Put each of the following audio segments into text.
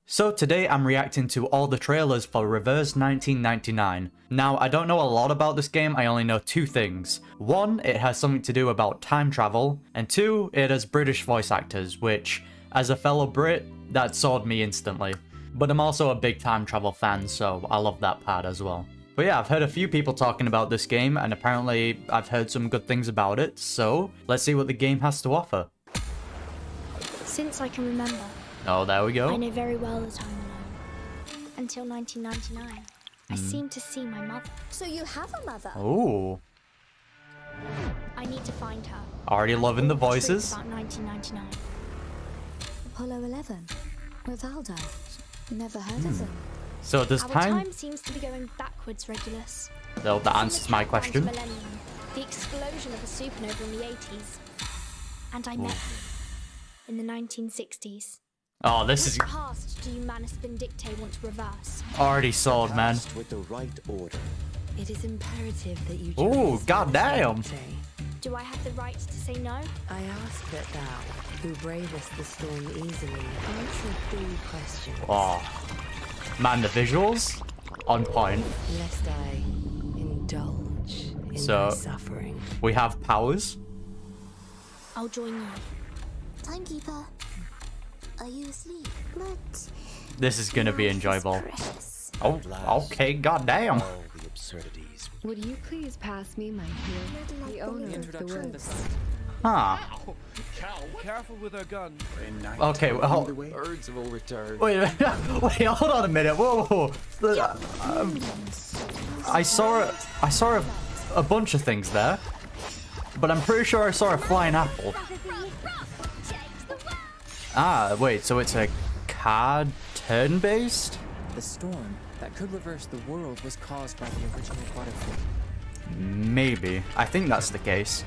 So today I'm reacting to all the trailers for Reverse 1999. Now, I don't know a lot about this game, I only know two things. One, it has something to do about time travel, and two, it has British voice actors, which, as a fellow Brit, that sold me instantly. But I'm also a big time travel fan, so I love that part as well. But yeah, I've heard a few people talking about this game, and apparently I've heard some good things about it, so let's see what the game has to offer. Since I can remember. Oh, there we go. I know very well that I'm alone. Until 1999, I seem to see my mother. So you have a mother? Ooh. I need to find her. Already loving the voices. About 1999. Apollo 11. With Aldo. Never heard of them. So does Our time... time seems to be going backwards, Regulus. So that answers my question. The explosion of a supernova in the 80s. And I met you in the 1960s. Oh, this is Which past do you Manus Vindictae want to reverse? already sold, man. With the right order. It is imperative that you Ooh, goddamn. Do I have the right to say no? I ask that thou, who bravest the storm easily, answer 3 questions. Oh, man, the visuals on point. Lest I indulge in So- thy suffering. We have powers. I'll join you. Timekeeper. Are you asleep? But This is gonna be life is enjoyable. precious. Oh, okay, goddamn. All the absurdities. Would you please pass me my heel, the owner of the woods? Huh. Careful with her gun. Okay, well, Birds will return. wait, wait, hold on a minute. Whoa, whoa, whoa. I saw a bunch of things there, but I'm pretty sure I saw a flying apple. Ah, wait, so it's a card turn-based? The storm that could reverse the world was caused by the original butterfly. Maybe. I think that's the case.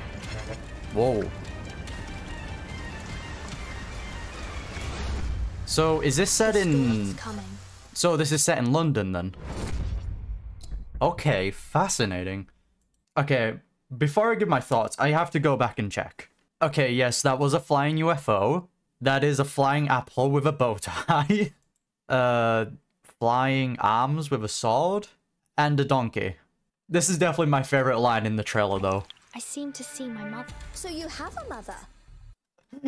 Whoa. So, is this set in... Coming. So, this is set in London, then? Okay, fascinating. Okay, before I give my thoughts, I have to go back and check. Okay, yes, that was a flying UFO. That is a flying apple with a bow tie. Flying arms with a sword. And a donkey. This is definitely my favorite line in the trailer, though. I seem to see my mother. So you have a mother?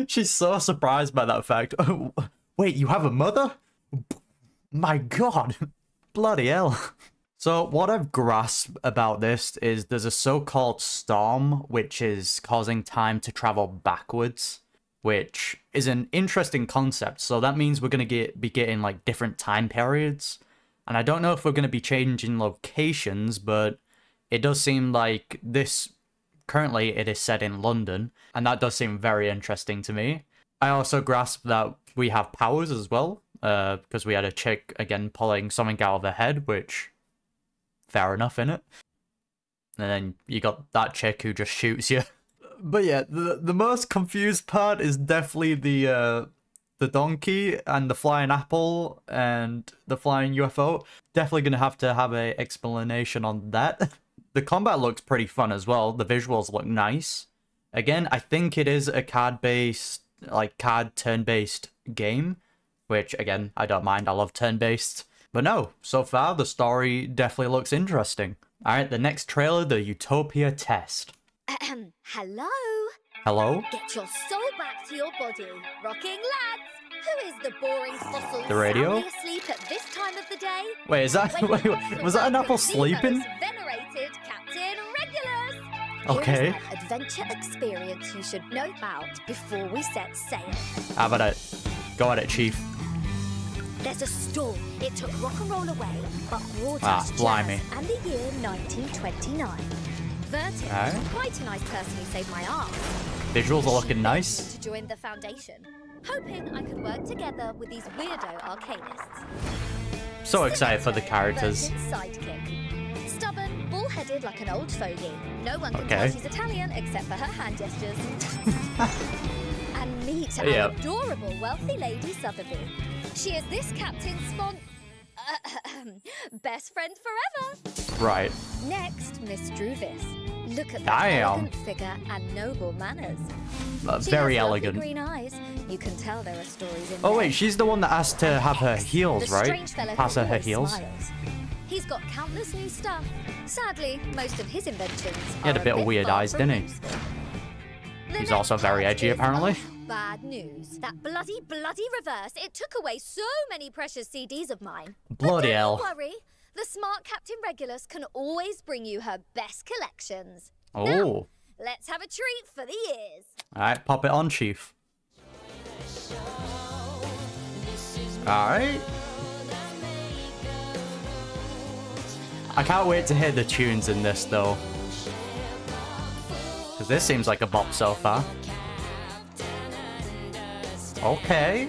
She's so surprised by that fact. Oh, wait, you have a mother? My god. Bloody hell. So what I've grasped about this is there's a so-called storm which is causing time to travel backwards, which is an interesting concept. So that means we're going to be getting like different time periods. And I don't know if we're going to be changing locations, but it does seem like this, currently it is set in London. And that does seem very interesting to me. I also grasp that we have powers as well, because we had a chick, again, pulling something out of her head, which... fair enough, innit? And then you got that chick who just shoots you. But yeah, the most confused part is definitely the donkey and the flying apple and the flying UFO. Definitely gonna have to have a explanation on that. The combat looks pretty fun as well. The visuals look nice. Again, I think it is a card-based, like card turn-based game, which again, I don't mind. I love turn-based. But no, so far the story definitely looks interesting. Alright, the next trailer, the Utopia test. Hello? Hello? Get your soul back to your body. Rocking lads! Who is the boring fossil The radio? soundly asleep at this time of the day? Wait, is that... Wait, was that an apple sleeping? Most venerated Captain Regulus! Okay. Here is an adventure experience you should know about before we set sail. How about it? Go at it, Chief. There's a storm. It took rock and roll away, but brought Ah, us blimey. jazz and the year 1929. Vertin, Alright. quite a nice person who saved my arm. Visuals are looking She nice. begged me to join the foundation, hoping I could work together with these weirdo arcanists. So excited for the Sonetto, characters. Vertin's sidekick. Stubborn, bull-headed like an old fogey. No one can Okay. tell she's Italian except for her hand gestures. And meet our Yep. adorable wealthy lady Sotheby. She is this captain's best friend forever. Right. Next, Miss Druvis. Look at that Damn. elegant figure and noble manners. She Very has lovely elegant. green eyes. You can tell there are stories in Oh there. wait, she's the one that asked to have her heels, The right? strange fellow Pass who her always heels. smiles. He's got countless new stuff. Sadly, most of his inventions He had a bit of weird far eyes, from didn't he? useful. The He's next also very part edgy, is, apparently. Bad news. That bloody reverse. It took away so many precious CDs of mine. Bloody But hell. don't worry. The smart Captain Regulus can always bring you her best collections. Oh. Now, let's have a treat for the ears. Alright, pop it on, Chief. Alright. I can't wait to hear the tunes in this, though. Because this seems like a bop so far. Okay.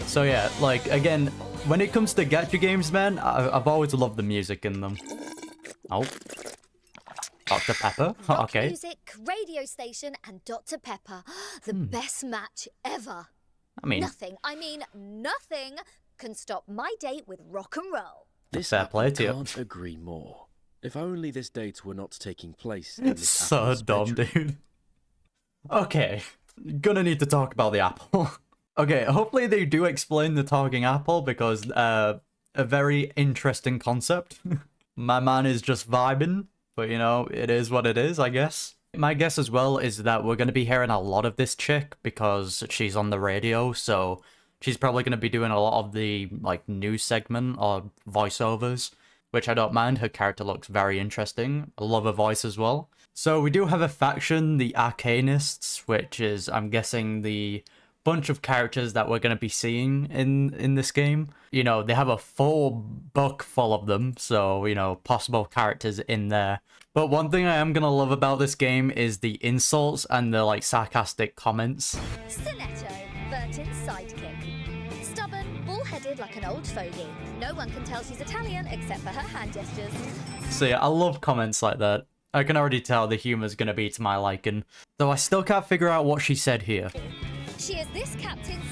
So yeah, like, again, when it comes to gacha games, man, I've always loved the music in them. Oh. Dr. Pepper? Rock Okay. music, radio station, and Dr. Pepper. The best match ever. I mean, Nothing, I mean nothing, can stop my date with rock and roll. This fair play apple to you. can't agree more. If only this date were not taking place in this so apple's dumb, bedroom. dude. Okay, gonna need to talk about the apple. Okay, hopefully they do explain the talking apple because a very interesting concept. My man is just vibing, but you know, it is what it is, I guess. My guess as well is that we're going to be hearing a lot of this chick because she's on the radio, so she's probably going to be doing a lot of the like news segment or voiceovers, which I don't mind. Her character looks very interesting. I love her voice as well. So we do have a faction, the Arcanists, which is, I'm guessing, the bunch of characters that we're going to be seeing in this game. You know, they have a full book full of them, so, you know, possible characters in there. But one thing I am going to love about this game is the insults and the, like, sarcastic comments. Sonetto, Bertin's sidekick. Stubborn, bull-headed like an old fogey. No one can tell she's Italian except for her hand gestures. So yeah, I love comments like that. I can already tell the humor's going to be to my liking. Though I still can't figure out what she said here. She is this captain's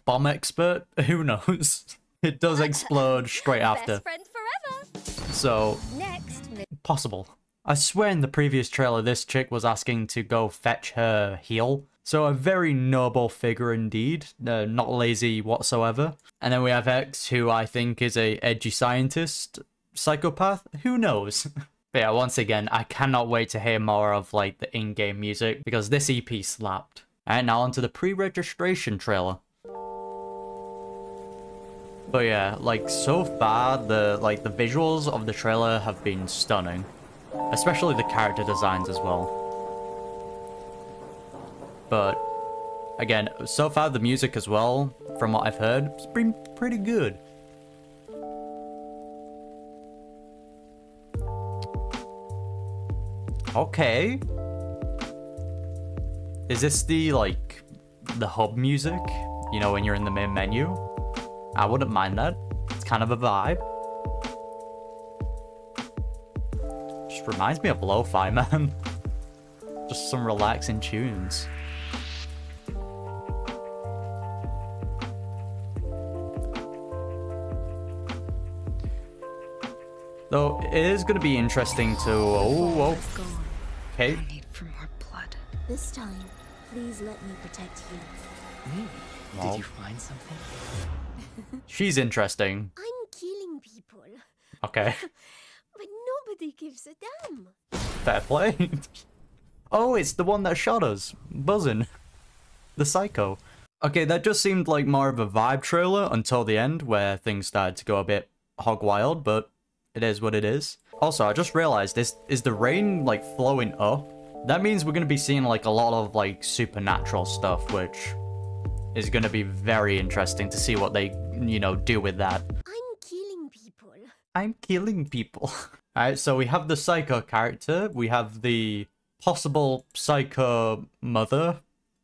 Bomb expert? Who knows? It does explode straight after. best friend forever. So, Next, possible. I swear in the previous trailer this chick was asking to go fetch her heel. So a very noble figure indeed, not lazy whatsoever. And then we have X, who I think is a edgy scientist, psychopath, who knows? But yeah, once again, I cannot wait to hear more of like the in-game music because this EP slapped. And now onto the pre-registration trailer. But yeah, like so far the visuals of the trailer have been stunning, especially the character designs as well. But again, so far the music as well, from what I've heard, it's been pretty good. Okay. Is this the hub music? You know, when you're in the main menu? I wouldn't mind that. It's kind of a vibe. Just reminds me of lo-fi, man. Just some relaxing tunes. Though it is going to be interesting to... Oh, okay. I need for more blood. This time, please let me protect you. Me? Well. Did you find something? She's interesting. I'm killing people, Okay. but nobody gives a damn. Fair play. Oh, it's the one that shot us. Buzzing. The psycho. Okay, that just seemed like more of a vibe trailer until the end, where things started to go a bit hog wild, but it is what it is. Also, I just realized, is the rain, like, flowing up? That means we're gonna be seeing, like, a lot of, like, supernatural stuff, which is gonna be very interesting to see what they, you know, do with that. I'm killing people. I'm killing people. Alright, so we have the psycho character, we have the possible psycho mother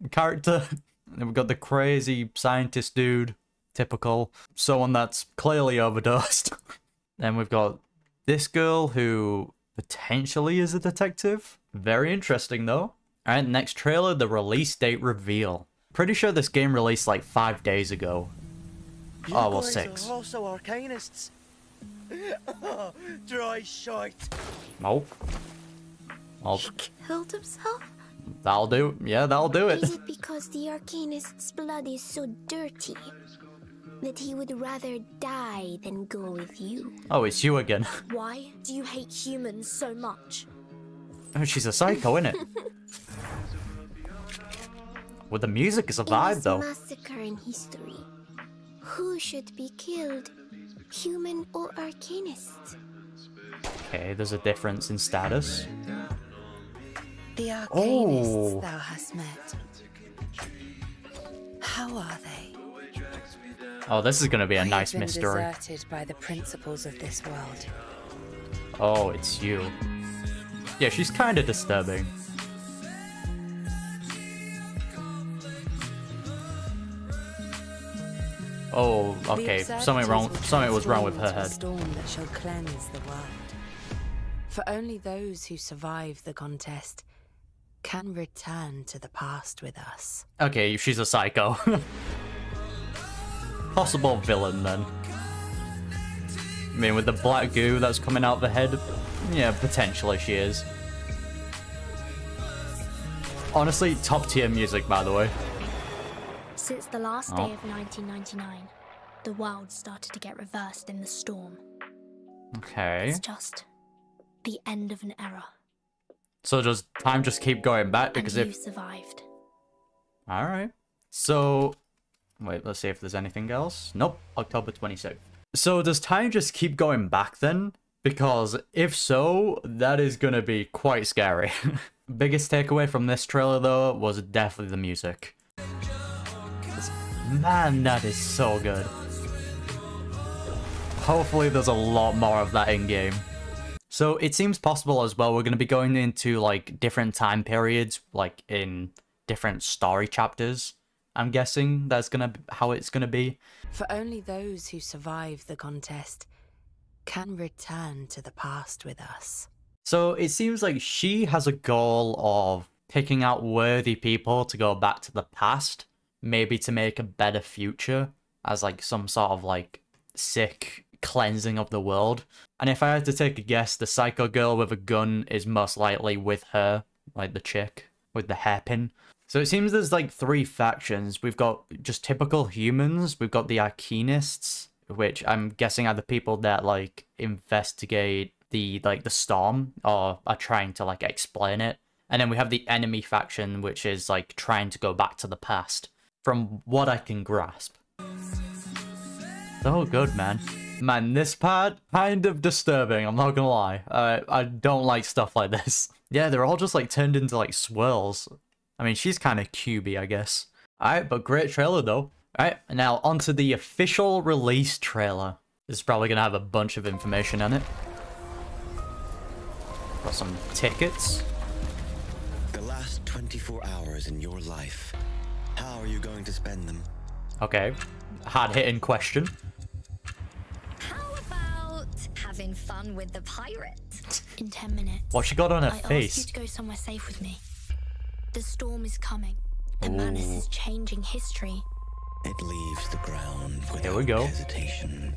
character, and then we've got the crazy scientist dude, typical, someone that's clearly overdosed. Then we've got this girl who potentially is a detective. Very interesting though. Alright, next trailer, the release date reveal. Pretty sure this game released like 5 days ago. You Oh, well, guys 6. are also Arcanists. Dry shite. Nope. Well, He killed himself? that'll do. Yeah, that'll do it. Is it because the Arcanist's blood is so dirty that he would rather die than go with you? Oh, it's you again. Why do you hate humans so much? Oh, she's a psycho, isn't it? Well, the music is a vibe, though. Massacre in history. Who should be killed? Human or Arcanist? Okay, there's a difference in status. The Arcanists Oh. thou hast met. How are they? Oh, this is gonna be a I have nice been mystery. deserted by the principles of this world. Oh, it's you. Yeah, she's kind of disturbing. Oh, okay. Something wrong. Something was wrong with her head. Storm that shall cleanse the world. For only those who survive the contest can return to the past with us. Okay, she's a psycho. Possible villain then. I mean, with the black goo that's coming out the head, yeah, potentially she is. Honestly, top tier music, by the way. Since the last day of 1999, the world started to get reversed in the storm. Okay. It's just the end of an era. So does time just keep going back? Because and you if... survived. Alright. So... Wait, let's see if there's anything else. Nope. October 26th. So does time just keep going back then? Because if so, that is gonna be quite scary. Biggest takeaway from this trailer though was definitely the music. Man, that is so good. Hopefully there's a lot more of that in-game. So it seems possible as well, we're going to be going into like different time periods, like in different story chapters. I'm guessing that's how it's gonna be. For only those who survive the contest can return to the past with us. So it seems like she has a goal of picking out worthy people to go back to the past, maybe to make a better future, as like some sort of like sick cleansing of the world. And if I had to take a guess, the psycho girl with a gun is most likely with her, like the chick with the hairpin. So it seems there's like 3 factions. We've got just typical humans, we've got the Arcanists, which I'm guessing are the people that like investigate the storm or are trying to like explain it. And then we have the enemy faction, which is like trying to go back to the past, from what I can grasp. So good, man. Man, this part, kind of disturbing, I'm not gonna lie. I don't like stuff like this. Yeah, they're all just like turned into like swirls. I mean, she's kind of cubey, I guess. Alright, but great trailer though. Alright, now onto the official release trailer. This is probably gonna have a bunch of information on it. Got some tickets. The last 24 hours in your life. How are you going to spend them? Okay, hard-hitting question. How about having fun with the pirate? In 10 minutes. What she got on her I face? ask you to go somewhere safe with me. The storm is coming. The madness is changing history. It leaves the ground Here we without go. hesitation,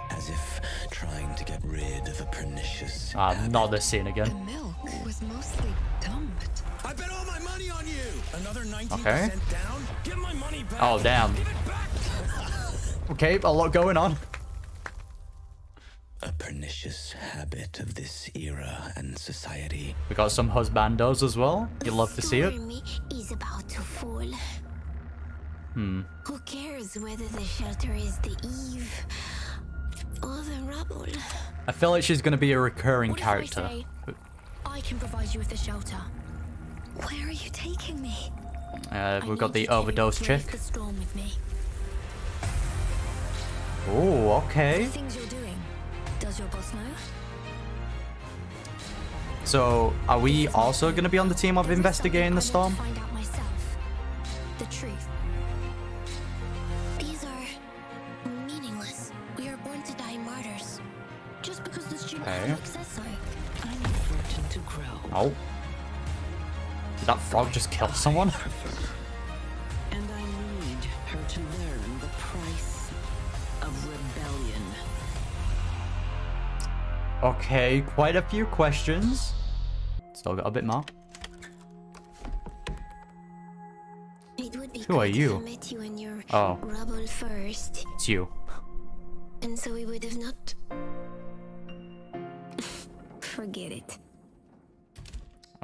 as if trying to get rid of a pernicious habit. Not this scene again. The milk was mostly dumped. I bet all my money on you. Another 19% Okay. down. Get my money back. Oh, damn. Give it back. Okay, a lot going on. A pernicious habit of this era and society. We got some husbandos as well. You love to see it. Storm is about to fall. Who cares whether the shelter is the eve or the rubble? I feel like she's gonna be a recurring What if character. I say, I can provide you with a shelter. Where are you taking me? We've got the overdose chick. The storm with me. Oh, okay. The things you're doing. Does your boss know? So, are we also gonna be on the team of investigating the storm? I want to find out myself. The truth. These are meaningless. We are born to die martyrs. Just because the student Okay. says so. I'm certain to grow. Oh. Did that frog just kill someone? And I need her to learn the price of rebellion. Okay, quite a few questions. Still got a bit more. It would be Who are great you? if I met you in your Oh. rubble first. It's you. And so we would have not... Forget it.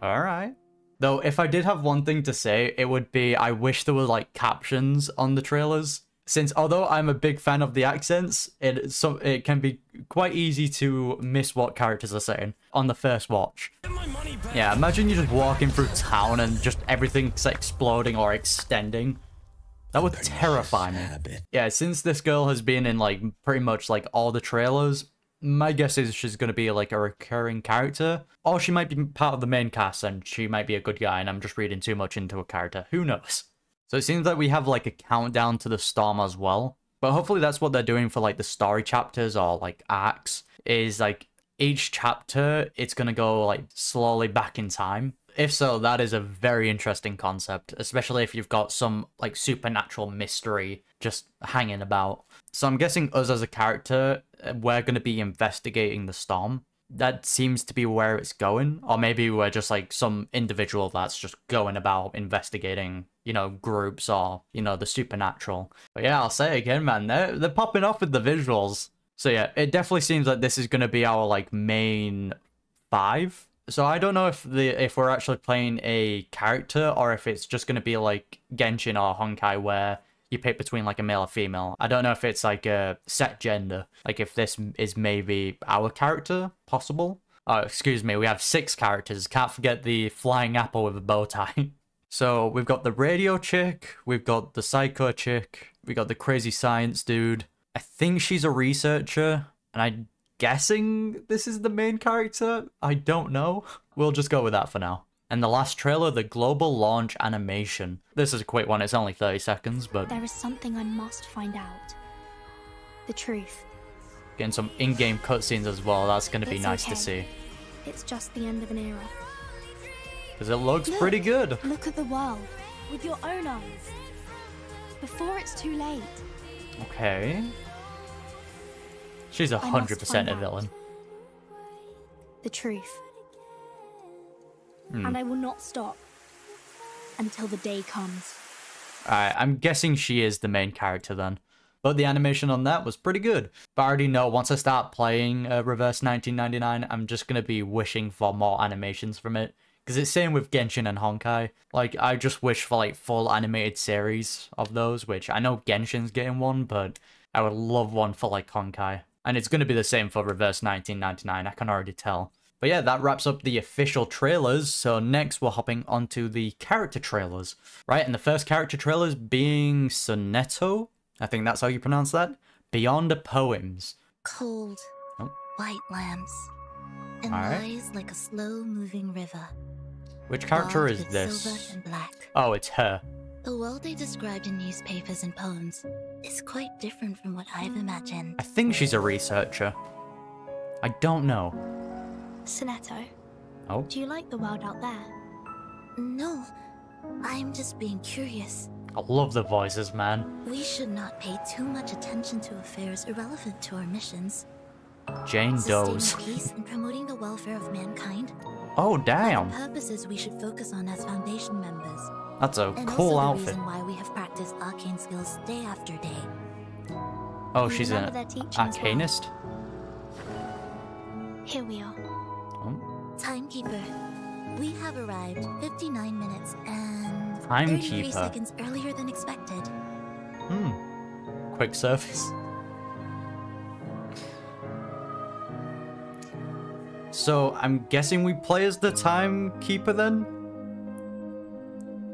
Alright. Though, if I did have one thing to say, it would be I wish there were, like, captions on the trailers. Since, although I'm a big fan of the accents, it can be quite easy to miss what characters are saying on the first watch. Yeah, imagine you just walking through town and just everything's exploding or extending. That would terrify me. Yeah, since this girl has been in, like, pretty much, like, all the trailers, my guess is she's going to be, like, a recurring character. Or she might be part of the main cast and she might be a good guy and I'm just reading too much into a character. Who knows? So it seems like we have, like, a countdown to the storm as well. But hopefully that's what they're doing for, like, the story chapters or, like, arcs. Is, like, each chapter, it's going to go, like, slowly back in time. If so, that is a very interesting concept. Especially if you've got some, like, supernatural mystery just hanging about. So I'm guessing us as a character, we're going to be investigating the storm. That seems to be where it's going. Or maybe we're just, like, some individual that's just going about investigating, you know, groups or, you know, the supernatural. But yeah, I'll say it again, man. They're popping off with the visuals. So yeah, it definitely seems like this is going to be our, like, main 5. So I don't know if we're actually playing a character or if it's just going to be like Genshin or honkai where you pick between like a male or female. I don't know if it's like a set gender. Like if this is maybe our character, possible. Oh, excuse me, we have 6 characters. Can't forget the flying apple with a bow tie. So we've got the radio chick, we've got the psycho chick, we got the crazy science dude. I think she's a researcher, and I'm guessing this is the main character? I don't know. We'll just go with that for now. And the last trailer, the global launch animation. This is a quick one, it's only 30 seconds, but... There is something I must find out. The truth. Getting some in-game cutscenes as well, that's going to be nice to see. It's just the end of an era. Because it looks pretty good. Look at the world, with your own eyes. Before it's too late. Okay. She's 100% a villain. The truth. And I will not stop until the day comes. Alright, I'm guessing she is the main character then. But the animation on that was pretty good. But I already know once I start playing Reverse 1999, I'm just going to be wishing for more animations from it. Because it's same with Genshin and Honkai. Like, I just wish for, like, full animated series of those, which I know Genshin's getting one, but I would love one for, like, Honkai. And it's going to be the same for Reverse 1999, I can already tell. But yeah, that wraps up the official trailers, so next we're hopping onto the character trailers. Right, and the first character trailers being Sonetto? I think that's how you pronounce that? Beyond the Poems. Cold, white lamps, and lies like a slow-moving river. Which character is Silver this? and black. Oh, it's her. The world they described in newspapers and poems is quite different from what I've imagined. I think she's a researcher. I don't know. Sonetto. Oh? Do you like the world out there? No, I'm just being curious. I love the voices, man. We should not pay too much attention to affairs irrelevant to our missions. Jane Doe. Sustaining peace and promoting the welfare of mankind. Oh, damn. The purposes we should focus on as Foundation members. That's a and cool also outfit. The reason why we have practiced arcane skills day after day. Oh, she's an arcanist? Here we are. Timekeeper. We have arrived 59 minutes and 33 Timekeeper. seconds earlier than expected. Quick service. So, I'm guessing we play as the Timekeeper then?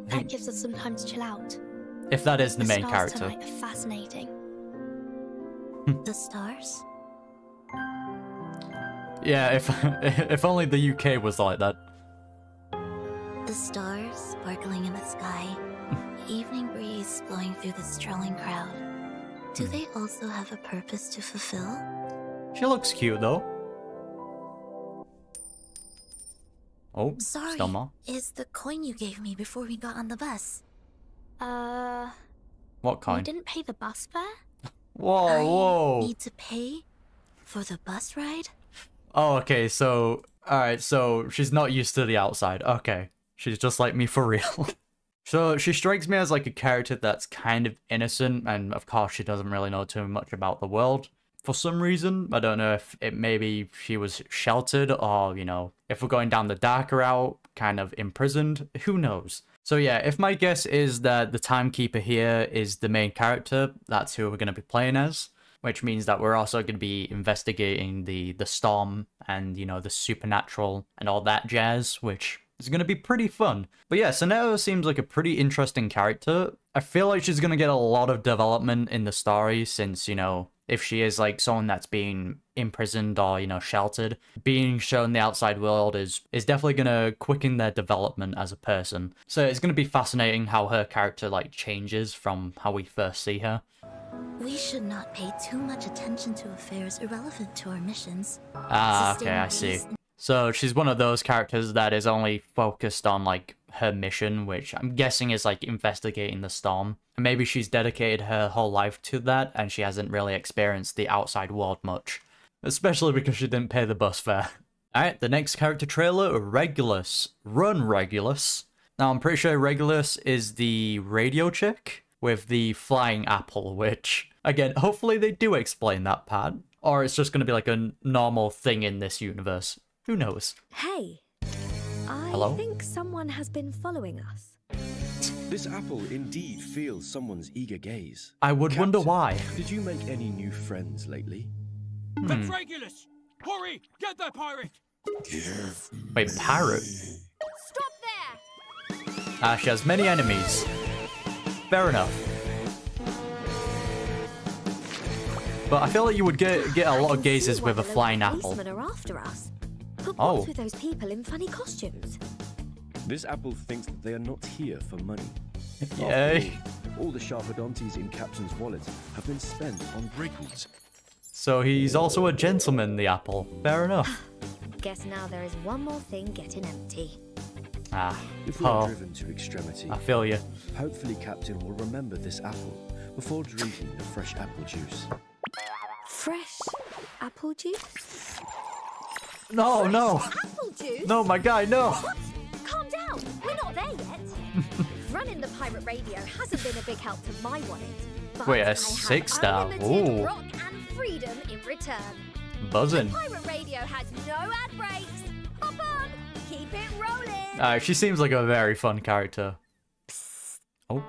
That gives us some time to chill out. If that is the main stars character. tonight are fascinating. The stars? Yeah, if only the UK was like that. The stars sparkling in the sky, evening breeze blowing through the strolling crowd. Do they also have a purpose to fulfill? She looks cute though. Oh, Sorry, still more. is the coin you gave me before we got on the bus? What coin? You didn't pay the bus fare? Whoa, whoa. Need to pay for the bus ride? Oh, okay, so... Alright, so she's not used to the outside. Okay. She's just like me for real. So she strikes me as like a character that's kind of innocent, and of course she doesn't really know too much about the world. For some reason, I don't know if it maybe she was sheltered or, you know, if we're going down the darker route, kind of imprisoned, who knows? So yeah, if my guess is that the timekeeper here is the main character, that's who we're going to be playing as. Which means that we're also going to be investigating the storm and, you know, the supernatural and all that jazz, which is going to be pretty fun. But yeah, Sonetto seems like a pretty interesting character. I feel like she's going to get a lot of development in the story since, you know, if she is like someone that's being imprisoned or, you know, sheltered, being shown the outside world is definitely going to quicken their development as a person. So it's going to be fascinating how her character like changes from how we first see her. We should not pay too much attention to affairs irrelevant to our missions. Ah, okay, I see. So she's one of those characters that is only focused on like her mission, which I'm guessing is like investigating the storm. And maybe she's dedicated her whole life to that and she hasn't really experienced the outside world much. Especially because she didn't pay the bus fare. Alright, the next character trailer, Regulus. Run, Regulus. Now I'm pretty sure Regulus is the radio chick with the flying apple, which, again, hopefully they do explain that part. Or it's just going to be like a normal thing in this universe. Who knows? Hey, Hello? I think someone has been following us. This apple indeed feels someone's eager gaze. I would wonder why. Did you make any new friends lately? That's Regulus! Hurry! Get that pirate! Wait, pirate? Stop there! Ah, she has many enemies. Fair enough. But I feel like you would get a lot of gazes with a flying apple. Are after us. But Oh. what's with those people in funny costumes? This apple thinks that they are not here for money. Yay. After all the Sharpodontes in Captain's wallet have been spent on Regulus. So he's also a gentleman, the apple. Fair enough. Guess now there is one more thing getting empty. Ah, If we are oh, driven to extremity, I feel you. hopefully Captain will remember this apple before drinking the fresh apple juice. Fresh apple juice? No, no. Apple juice? No, my guy, no. What? Calm down. We're not there yet. Running the pirate radio hasn't been a big help to my wallet. But Wait, I a have 6-star. unlimited Ooh. rock and freedom in return. Buzzing. Pirate radio has no ad breaks. Hop on. Keep it rolling. She seems like a very fun character. Oh.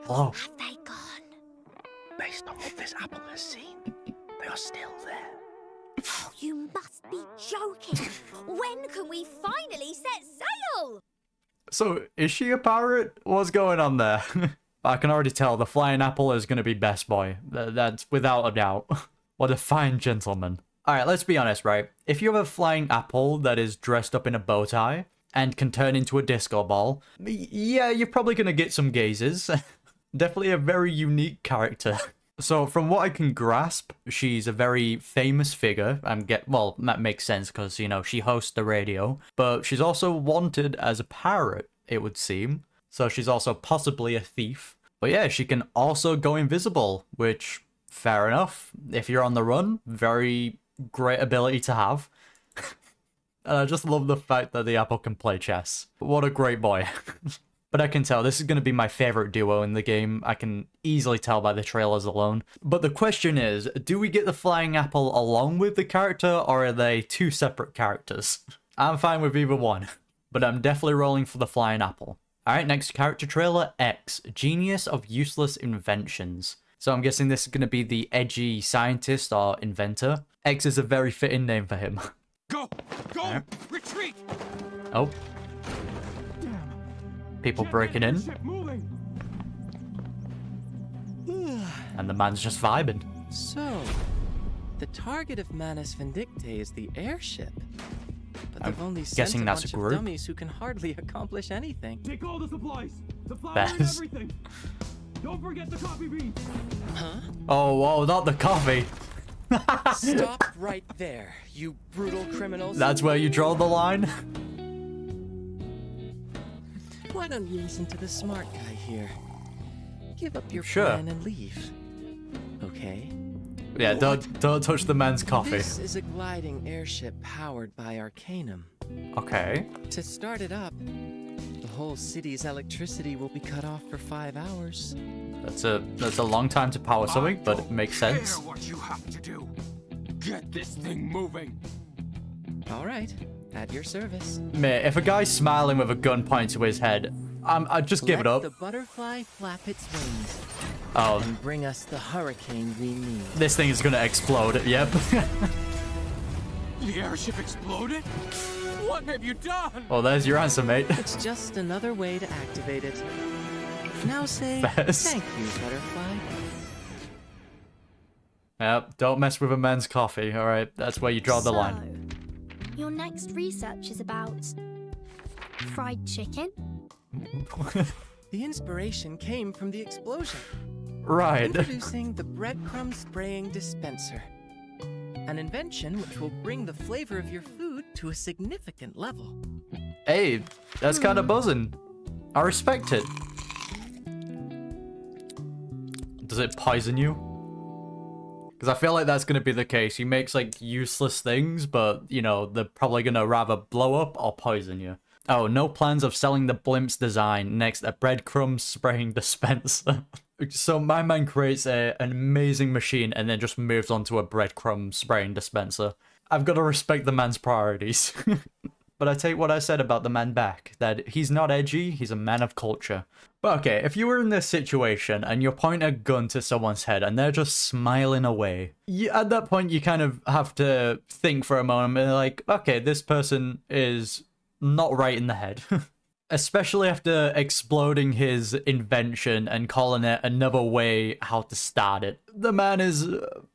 Hello. Have they gone? Based on what this apple has seen, they are still there. Oh, you must be joking. When can we finally set sail? So, is she a pirate? What's going on there? I can already tell the flying apple is going to be best boy. That's without a doubt. What a fine gentleman. Alright, let's be honest, right? If you have a flying apple that is dressed up in a bow tie and can turn into a disco ball, yeah, you're probably going to get some gazes. Definitely a very unique character. So from what I can grasp, she's a very famous figure. Well, that makes sense because, you know, she hosts the radio. But she's also wanted as a pirate, it would seem. So she's also possibly a thief. But yeah, she can also go invisible, which, fair enough. If you're on the run, very great ability to have. And I just love the fact that the apple can play chess. What a great boy. But I can tell this is going to be my favorite duo in the game. I can easily tell by the trailers alone. But the question is, do we get the flying apple along with the character, or are they two separate characters? I'm fine with either one, but I'm definitely rolling for the flying apple. Alright, next character trailer, X, Genius of Useless Inventions. So I'm guessing this is going to be the edgy scientist or inventor. X is a very fitting name for him. Go! Go! Right. Retreat! Oh. People breaking in. And the man's just vibing. So, the target of Manus Vindictae is the airship. But they've only sent guessing a that's bunch a of group. dummies who can hardly accomplish anything. Take all the supplies, the flour and Best. everything. Don't forget the coffee beans. Huh? Oh, not the coffee. Stop right there, you brutal criminals. That's where you draw the line? Why don't you listen to the smart guy here? Give up your Sure. plan and leave. Okay? Yeah, don't touch the man's coffee. This is a gliding airship powered by Arcanum. Okay. To start it up, the whole city's electricity will be cut off for 5 hours. That's a long time to power something, but it makes sense. What you have to do. Get this thing moving. All right, at your service. Mate, if a guy's smiling with a gun pointed to his head, I'd just give it up. Let the butterfly flap its wings. Oh. And bring us the hurricane we need. This thing is gonna explode. Yep. The airship exploded? What have you done? Well, there's your answer, mate. It's just another way to activate it. Now say thank you, butterfly. Yep, don't mess with a man's coffee, alright? That's where you draw the line. Your next research is about fried chicken? The inspiration came from the explosion. Right. Introducing the breadcrumb spraying dispenser. An invention which will bring the flavor of your food to a significant level. Hey, that's kind of buzzing. I respect it. Does it poison you? Because I feel like that's going to be the case. He makes like useless things, but you know, they're probably going to rather blow up or poison you. Oh, no plans of selling the blimp's design. Next, a breadcrumb spraying dispenser. So my man creates an amazing machine and then just moves on to a breadcrumb spraying dispenser. I've got to respect the man's priorities. But I take what I said about the man back, that he's not edgy, he's a man of culture. But okay, if you were in this situation and you point a gun to someone's head and they're just smiling away, at that point you kind of have to think for a moment and like, okay, this person is not right in the head. Especially after exploding his invention and calling it another way how to start it. The man is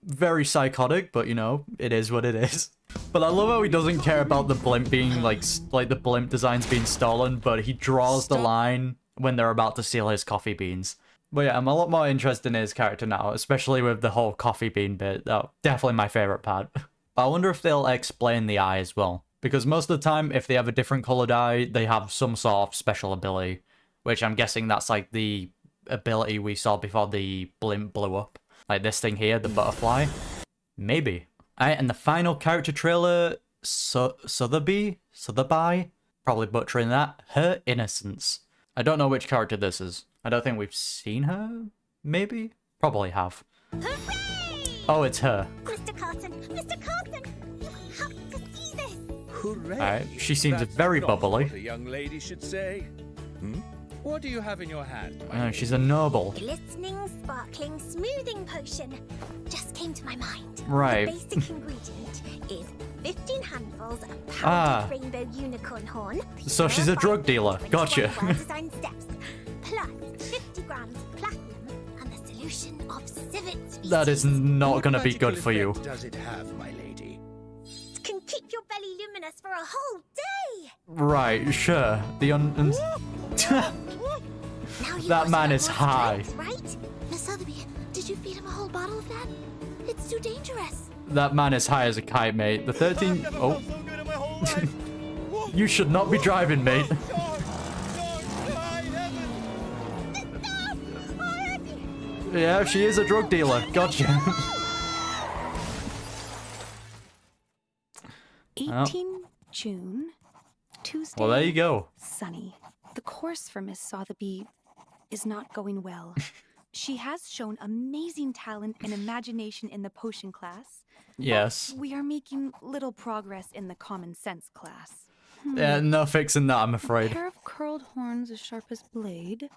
very psychotic, but you know, it is what it is. But I love how he doesn't care about the blimp being like the blimp designs being stolen, but he draws the line when they're about to steal his coffee beans. But yeah, I'm a lot more interested in his character now, especially with the whole coffee bean bit. Oh, definitely my favorite part. But I wonder if they'll explain the eye as well. Because most of the time, if they have a different colored eye, they have some sort of special ability. Which I'm guessing that's like the ability we saw before the blimp blew up. Like this thing here, the butterfly. Maybe. Alright, and the final character trailer, Sotheby? Probably butchering that. Her Innocence. I don't know which character this is. I don't think we've seen her? Maybe? Probably have. Hooray! Oh, it's her. Mr. Carson! Mr. Carson! You have to see this! Hooray! Alright, she seems That's very not bubbly. What a young lady should say. What do you have in your hand? She's a noble. Glistening, sparkling, smoothing potion. Just came to my mind. Right. The basic ingredient is 15 handfuls of powdered rainbow unicorn horn. So she's a drug dealer. Gotcha. Well-designed steps, plus 50 grams platinum and the solution of civet species. That is not going to be good for you. What magical effect does it have, my lady? It can keep your belly luminous for a whole day. Right, sure. That man is high. Right? Miss Sotheby, did you feed him a whole bottle of that? It's too dangerous. That man is high as a kite, mate. The 13... Oh. You should not be driving, mate. Yeah, she is a drug dealer. Gotcha. 18 June, Tuesday. Well, there you go. Sunny. The course for Miss Sotheby is not going well. She has shown amazing talent and imagination in the potion class. Yes. We are making little progress in the common sense class. Yeah, no fixing that, I'm afraid. A pair of curled horns as sharp as blade.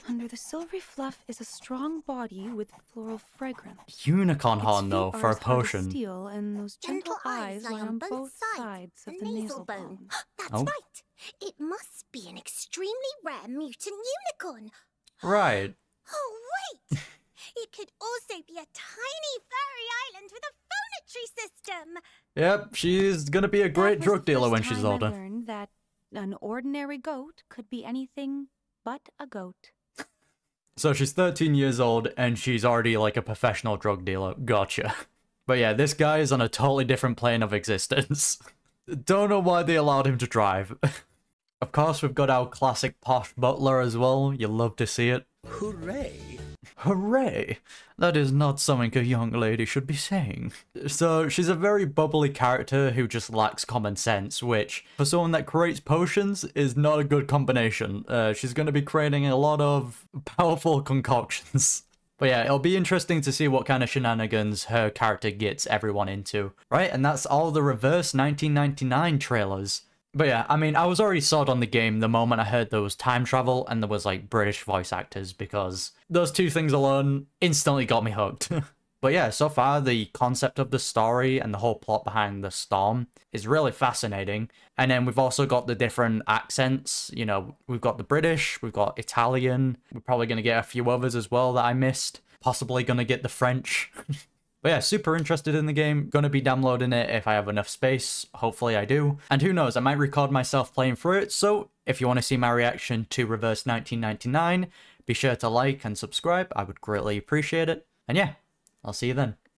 Under the silvery fluff is a strong body with floral fragrance. Unicorn horn, though, for a potion. Steel, and those gentle eyes lie on both sides of the nasal bone. That's Oh. right. It must be an extremely rare mutant unicorn. Right. Oh, wait! It could also be a tiny fairy island with a phonetry system. Yep, she's gonna be a great drug dealer when she's I older. learned that an ordinary goat could be anything but a goat. So she's 13 years old and she's already like a professional drug dealer. Gotcha. But yeah, this guy is on a totally different plane of existence. Don't know why they allowed him to drive. Of course, we've got our classic posh butler as well. You love to see it. Hooray! Hooray! That is not something a young lady should be saying. So she's a very bubbly character who just lacks common sense, which for someone that creates potions is not a good combination. She's going to be creating a lot of powerful concoctions. But yeah, it'll be interesting to see what kind of shenanigans her character gets everyone into. Right, and that's all the Reverse 1999 trailers. But yeah, I mean, I was already sold on the game the moment I heard there was time travel and there was like British voice actors, because those two things alone instantly got me hooked. But yeah, so far the concept of the story and the whole plot behind the storm is really fascinating. And then we've also got the different accents. You know, we've got the British, we've got Italian, we're probably going to get a few others as well that I missed. Possibly going to get the French. But yeah, super interested in the game. Gonna be downloading it if I have enough space. Hopefully I do. And who knows, I might record myself playing through it. So if you want to see my reaction to Reverse 1999, be sure to like and subscribe. I would greatly appreciate it. And yeah, I'll see you then.